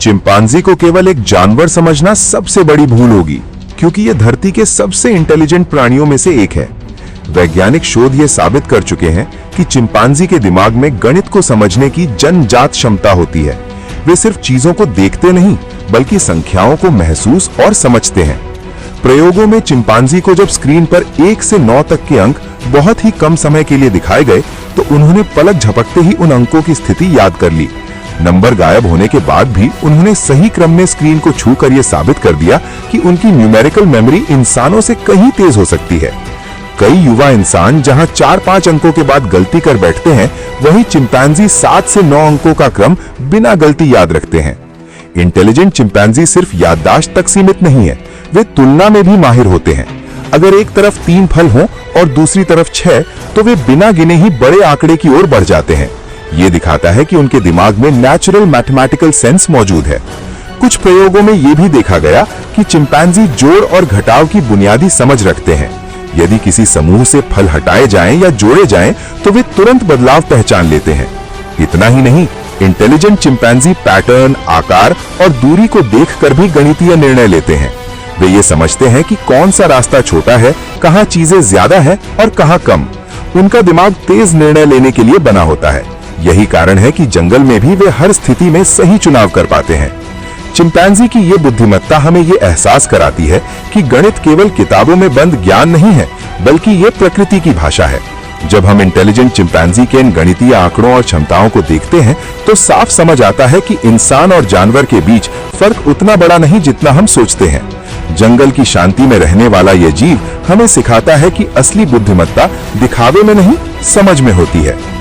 Chimpanzee को केवल एक जानवर समझना सबसे बड़ी भूल होगी, क्योंकि यह धरती के सबसे इंटेलिजेंट प्राणियों में से एक है। वैज्ञानिक शोध ये साबित कर चुके हैं कि चिंपांजी के दिमाग में गणित को समझने की जन्मजात क्षमता होती है। वे सिर्फ चीजों को देखते नहीं, बल्कि संख्याओं को महसूस और समझते हैं। प्रयोगों में चिंपांजी को जब स्क्रीन पर 1 से 9 तक के अंक बहुत ही कम समय के लिए दिखाए गए, तो उन्होंने पलक झपकते ही उन अंकों की स्थिति याद कर ली। नंबर गायब होने के बाद भी उन्होंने सही क्रम में स्क्रीन को छूकर यह साबित कर दिया कि उनकी न्यूमेरिकल मेमोरी इंसानों से कहीं तेज हो सकती है। कई युवा इंसान जहां 4-5 अंकों के बाद गलती कर बैठते हैं, वहीं चिंपांजी 7 से 9 अंकों का क्रम बिना गलती याद रखते हैं। इंटेलिजेंट चिंपांजी सिर्फ याददाश्त तक सीमित नहीं है, वे तुलना में भी माहिर होते हैं। अगर एक तरफ 3 फल हों और दूसरी तरफ 6, तो वे बिना गिने ही बड़े आंकड़े की ओर बढ़ जाते हैं। ये दिखाता है कि उनके दिमाग में नेचुरल मैथमेटिकल सेंस मौजूद है। कुछ प्रयोगों में यह भी देखा गया कि चिंपांजी जोड़ और घटाव की बुनियादी समझ रखते हैं। यदि किसी समूह से फल हटाए जाएं या जोड़े जाएं, तो वे तुरंत बदलाव पहचान लेते हैं। इतना ही नहीं, इंटेलिजेंट चिंपांजी पैटर्न, आकार और दूरी को देखकर भी गणितीय निर्णय लेते हैं। वे ये समझते हैं कि कौन सा रास्ता छोटा है, कहां चीजें ज्यादा है और कहां कम। उनका दिमाग तेज निर्णय लेने के लिए बना होता है। यही कारण है कि जंगल में भी वे हर स्थिति में सही चुनाव कर पाते हैं। चिंपांजी की ये बुद्धिमत्ता हमें ये एहसास कराती है कि गणित केवल किताबों में बंद ज्ञान नहीं है, बल्कि ये प्रकृति की भाषा है। जब हम इंटेलिजेंट चिंपांजी के इन गणितीय आंकड़ों और क्षमताओं को देखते हैं, तो साफ समझ आता है कि इंसान और जानवर के बीच फर्क उतना बड़ा नहीं जितना हम सोचते हैं। जंगल की शांति में रहने वाला यह जीव हमें सिखाता है कि असली बुद्धिमत्ता दिखावे में नहीं, समझ में होती है।